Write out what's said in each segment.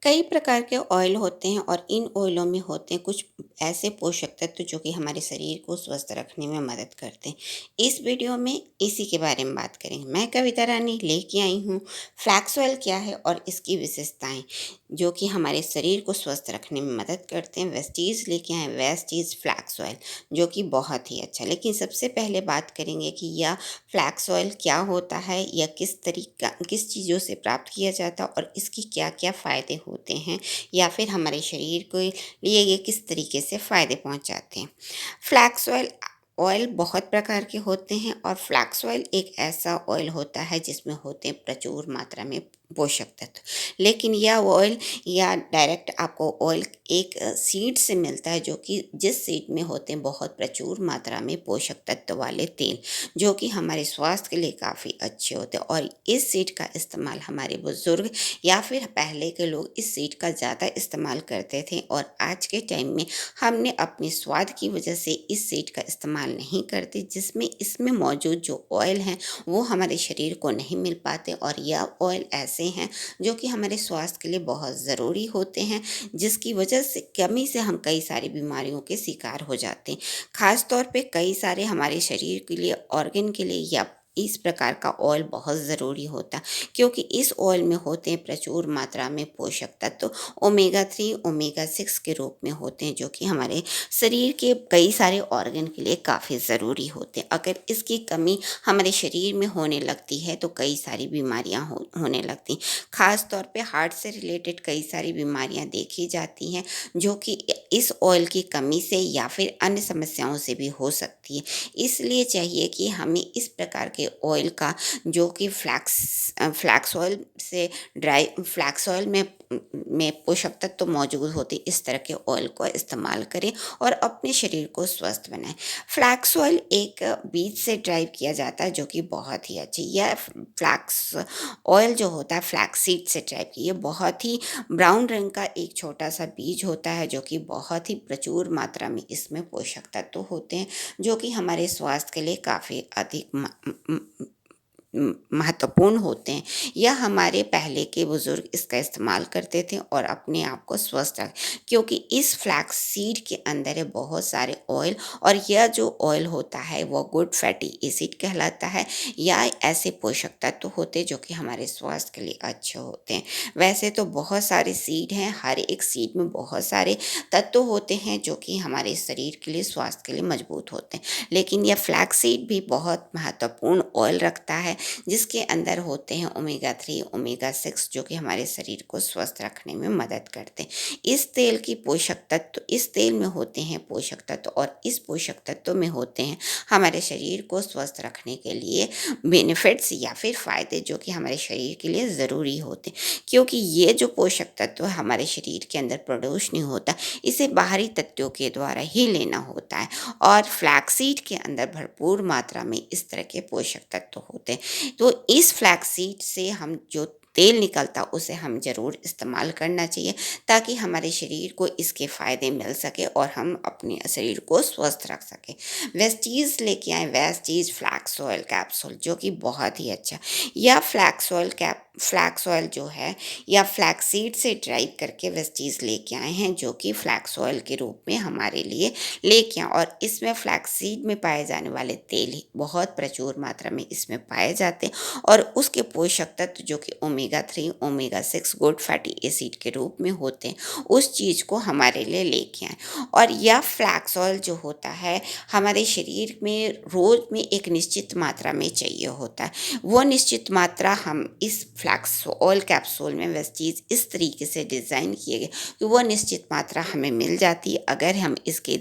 कई प्रकार के ऑयल होते हैं और इन ऑयलों में होते हैं कुछ ऐसे पोषक तत्व जो कि हमारे शरीर को स्वस्थ रखने में मदद करते हैं। इस वीडियो में इसी के बारे में बात करेंगे। मैं कविता रानी लेके आई हूँ फ्लैक्स ऑयल क्या है और इसकी विशेषताएं जो कि हमारे शरीर को स्वस्थ रखने में मदद करते हैं। वेस्टीज लेके आए वेस्टीज फ्लैक्स ऑयल जो कि बहुत ही अच्छा। लेकिन सबसे पहले बात करेंगे कि यह फ्लैक्स ऑयल क्या होता है या किस चीज़ों से प्राप्त किया जाता है और इसकी क्या क्या फ़ायदे होते हैं या फिर हमारे शरीर के लिए ये किस तरीके से फ़ायदे पहुंचाते हैं। फ्लैक्स ऑयल ऑयल बहुत प्रकार के होते हैं और फ्लैक्स ऑयल एक ऐसा ऑयल होता है जिसमें होते हैं प्रचुर मात्रा में पोषक तत्व। लेकिन यह ऑयल या डायरेक्ट आपको ऑयल एक सीड से मिलता है जो कि जिस सीड में होते हैं बहुत प्रचुर मात्रा में पोषक तत्व वाले तेल जो कि हमारे स्वास्थ्य के लिए काफ़ी अच्छे होते हैं। और इस सीड का इस्तेमाल हमारे बुज़ुर्ग या फिर पहले के लोग इस सीड का ज़्यादा इस्तेमाल करते थे और आज के टाइम में हमने अपने स्वाद की वजह से इस सीड का इस्तेमाल नहीं करते, जिसमें इसमें मौजूद जो ऑयल हैं वो हमारे शरीर को नहीं मिल पाते। और यह ऑयल ऐसे हैं जो कि हमारे स्वास्थ्य के लिए बहुत ज़रूरी होते हैं, जिसकी वजह से कमी से हम कई सारी बीमारियों के शिकार हो जाते हैं। खास तौर पे कई सारे हमारे शरीर के लिए ऑर्गन के लिए या इस प्रकार का ऑयल बहुत ज़रूरी होता है, क्योंकि इस ऑयल में होते हैं प्रचुर मात्रा में पोषक तत्व ओमेगा 3 ओमेगा 6 के रूप में होते हैं जो कि हमारे शरीर के कई सारे ऑर्गन के लिए काफ़ी ज़रूरी होते हैं। अगर इसकी कमी हमारे शरीर में होने लगती है तो कई सारी बीमारियां होने लगती हैं। खास तौर पे हार्ट से रिलेटेड कई सारी बीमारियां देखी जाती हैं जो कि इस ऑयल की कमी से या फिर अन्य समस्याओं से भी हो सकती है। इसलिए चाहिए कि हमें इस प्रकार के ऑयल का जो कि फ्लैक्स ऑयल से ड्राई फ्लैक्स ऑयल में पोषक तत्व तो मौजूद होते इस तरह के ऑयल को इस्तेमाल करें और अपने शरीर को स्वस्थ बनाएं। फ्लैक्स ऑयल एक बीज से ड्राइव किया जाता है जो कि बहुत ही अच्छी। यह फ्लैक्स ऑयल जो होता है फ्लैक्स सीड से ड्राइव की, ये बहुत ही ब्राउन रंग का एक छोटा सा बीज होता है जो कि बहुत ही प्रचुर मात्रा में इसमें पोषक तत्व होते हैं जो कि हमारे स्वास्थ्य के लिए काफ़ी अधिक महत्वपूर्ण होते हैं। यह हमारे पहले के बुजुर्ग इसका इस्तेमाल करते थे और अपने आप को स्वस्थ रख, क्योंकि इस फ्लैक्स सीड के अंदर है बहुत सारे ऑयल और यह जो ऑयल होता है वो गुड फैटी एसिड कहलाता है या ऐसे पोषक तत्व होते हैं जो कि हमारे स्वास्थ्य के लिए अच्छे होते हैं। वैसे तो बहुत सारे सीड हैं, हर एक सीड में बहुत सारे तत्व होते हैं जो कि हमारे शरीर के लिए स्वास्थ्य के लिए मजबूत होते हैं, लेकिन यह फ्लैक्स सीड भी बहुत महत्वपूर्ण ऑयल रखता है जिसके अंदर होते हैं ओमेगा 3 ओमेगा 6 जो कि हमारे शरीर को स्वस्थ रखने में मदद करते हैं। इस तेल की पोषक तत्व इस तेल में होते हैं पोषक तत्व और इस पोषक तत्व में होते हैं हमारे शरीर को स्वस्थ रखने के लिए बेनिफिट्स या फिर फ़ायदे जो कि हमारे शरीर के लिए ज़रूरी होते हैं, क्योंकि ये जो पोषक तत्व हमारे शरीर के अंदर प्रोड्यूस नहीं होता, इसे बाहरी तत्वों के द्वारा ही लेना होता है। और फ्लैक्सीड के अंदर भरपूर मात्रा में इस तरह के पोषक तत्व होते हैं। तो इस फ्लैक्सीड से हम जो तेल निकलता उसे हम ज़रूर इस्तेमाल करना चाहिए ताकि हमारे शरीर को इसके फ़ायदे मिल सके और हम अपने शरीर को स्वस्थ रख सकें। वेस्टीज़ लेके आए वेस्टीज़ फ्लैक्स ऑयल कैप्सूल जो कि बहुत ही अच्छा। यह फ्लैक्स ऑयल जो है या फ्लैक्स सीड से ड्राइव करके वेस्टीज़ लेके आए हैं जो कि फ्लैक्स ऑयल के रूप में हमारे लिए लेके आए। और इसमें फ्लैक्स सीड में पाए जाने वाले तेल ही बहुत प्रचुर मात्रा में इसमें पाए जाते हैं और उसके पोषक तत्व जो कि omega 3 omega 6 good fatty acid के रूप में होते हैं उस चीज़ को हमारे लिए लेके आए। और यह फ्लैक्स ऑयल जो होता है हमारे शरीर में रोज़ में एक निश्चित मात्रा में चाहिए होता है। वो निश्चित मात्रा हम इस फ्लैक्स ऑयल कैप्सूल में वेस्टीज इस तरीके से डिज़ाइन किए गए कि वो निश्चित मात्रा हमें मिल जाती है। अगर हम इसके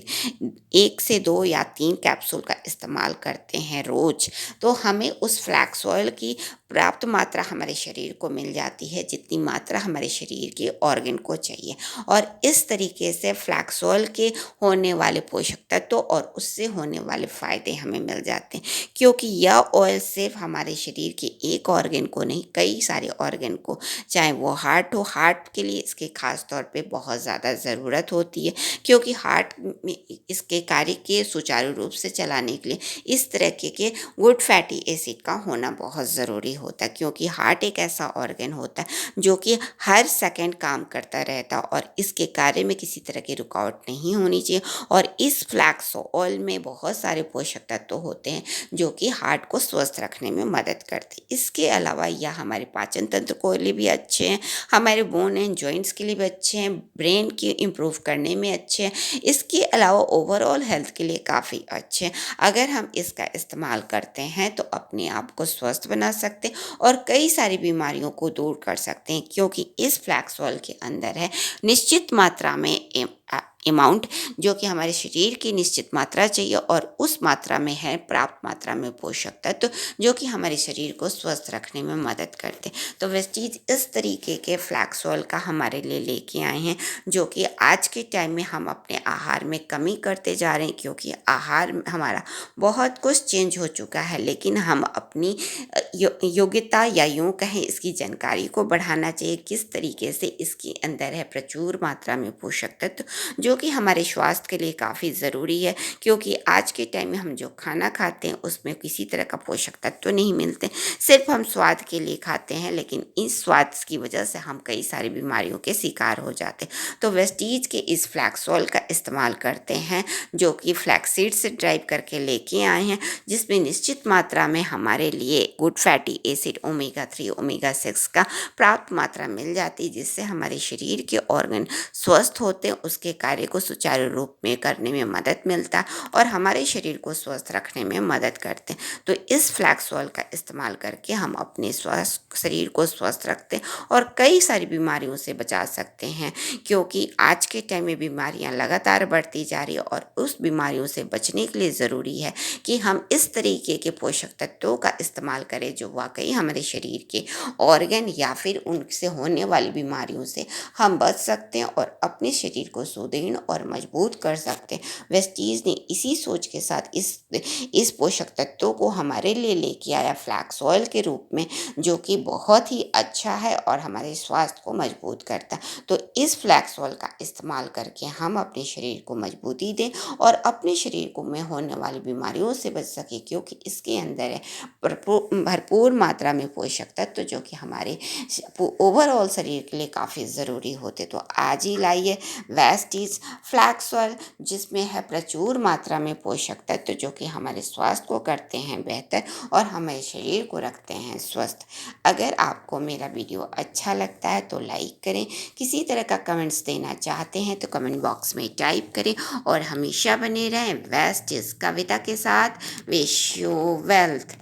1 से 2 या 3 कैप्सूल का इस्तेमाल करते हैं रोज़ तो हमें उस फ्लैक्स ऑयल की पर्याप्त मात्रा हमारे शरीर को मिल जाती है जितनी मात्रा हमारे शरीर के ऑर्गन को चाहिए। और इस तरीके से फ्लैक्स ऑयल के होने वाले पोषक तत्व और उससे होने वाले फ़ायदे हमें मिल जाते हैं, क्योंकि यह ऑयल सिर्फ हमारे शरीर के एक ऑर्गन को नहीं कई सारे ऑर्गन को, चाहे वो हार्ट हो, हार्ट के लिए इसके खास तौर पे बहुत ज़्यादा ज़रूरत होती है, क्योंकि हार्ट में इसके कार्य के सुचारू रूप से चलाने के लिए इस तरह के गुड फैटी एसिड का होना बहुत ज़रूरी होता, क्योंकि हार्ट एक ऐसा ऑर्गन होता है जो कि हर सेकंड काम करता रहता और इसके कार्य में किसी तरह की रुकावट नहीं होनी चाहिए। और इस फ्लैक्स ऑयल में बहुत सारे पोषक तत्व होते हैं जो कि हार्ट को स्वस्थ रखने में मदद करते हैं। इसके अलावा यह हमारे पाचन तंत्र को लिए भी अच्छे हैं, हमारे बोन एंड जॉइंट्स के लिए भी अच्छे हैं, ब्रेन की इम्प्रूव करने में अच्छे हैं। इसके अलावा ओवरऑल हेल्थ के लिए काफ़ी अच्छे हैं। अगर हम इसका इस्तेमाल करते हैं तो अपने आप को स्वस्थ बना सकते हैं और कई सारी बीमारियों को दूर कर सकते हैं, क्योंकि इस फ्लैक्स ऑयल के अंदर है निश्चित मात्रा में अमाउंट, जो कि हमारे शरीर की निश्चित मात्रा चाहिए, और उस मात्रा में है पर्याप्त मात्रा में पोषक तत्व जो कि हमारे शरीर को स्वस्थ रखने में मदद करते हैं। तो वेस्टीज इस तरीके के फ्लैक्स ऑयल का हमारे लिए लेके आए हैं, जो कि आज के टाइम में हम अपने आहार में कमी करते जा रहे हैं, क्योंकि आहार हमारा बहुत कुछ चेंज हो चुका है। लेकिन हम अपनी योग्यता या यूँ कहें इसकी जानकारी को बढ़ाना चाहिए, किस तरीके से इसके अंदर है प्रचुर मात्रा में पोषक तत्व जो कि हमारे स्वास्थ्य के लिए काफ़ी ज़रूरी है। क्योंकि आज के टाइम में हम जो खाना खाते हैं उसमें किसी तरह का पोषक तत्व नहीं मिलते, सिर्फ हम स्वाद के लिए खाते हैं, लेकिन इस स्वाद की वजह से हम कई सारी बीमारियों के शिकार हो जाते हैं। तो वेस्टीज के इस फ्लैक्स ऑयल का इस्तेमाल करते हैं, जो कि फ्लैक्सीड से ड्राइव करके लेके आए हैं, जिसमें निश्चित मात्रा में हमारे लिए good fatty acid omega 3 omega 6 का प्राप्त मात्रा मिल जाती है, जिससे हमारे शरीर के ऑर्गन स्वस्थ होते हैं, उसके कार्य को सुचारू रूप में करने में मदद मिलता है और हमारे शरीर को स्वस्थ रखने में मदद करते हैं। तो इस फ्लैक्स ऑयल का इस्तेमाल करके हम अपने स्वस्थ शरीर को स्वस्थ रखते हैं और कई सारी बीमारियों से बचा सकते हैं, क्योंकि आज के टाइम में बीमारियां लगातार बढ़ती जा रही है और उस बीमारियों से बचने के लिए ज़रूरी है कि हम इस तरीके के पोषक तत्वों का इस्तेमाल करें जो वाकई हमारे शरीर के ऑर्गन या फिर उनसे होने वाली बीमारियों से हम बच सकते हैं और अपने शरीर को सुदृढ़ और मजबूत कर सकते हैं। वेस्टीज ने इसी सोच के साथ इस पोषक तत्वों को हमारे लिए लेके आया फ्लैक्स ऑयल के रूप में, जो कि बहुत ही अच्छा है और हमारे स्वास्थ्य को मजबूत करता है। तो इस फ्लैक्स ऑयल का इस्तेमाल करके हम अपने शरीर को मजबूती दें और अपने शरीर को में होने वाली बीमारियों से बच सके, क्योंकि इसके अंदर है भरपूर मात्रा में पोषक तत्व जो कि हमारे ओवरऑल शरीर के लिए काफ़ी ज़रूरी होते। तो आज ही लाइए वेस्टीज फ्लैक्स ऑयल, जिसमें है प्रचुर मात्रा में पोषक तत्व जो कि हमारे स्वास्थ्य को करते हैं बेहतर और हमारे शरीर को रखते हैं स्वस्थ। अगर आपको मेरा वीडियो अच्छा लगता है तो लाइक करें, किसी तरह का कमेंट्स देना चाहते हैं तो कमेंट बॉक्स में टाइप करें और हमेशा बने रहें वेस्टीज कविता के साथ। Wish you wealth.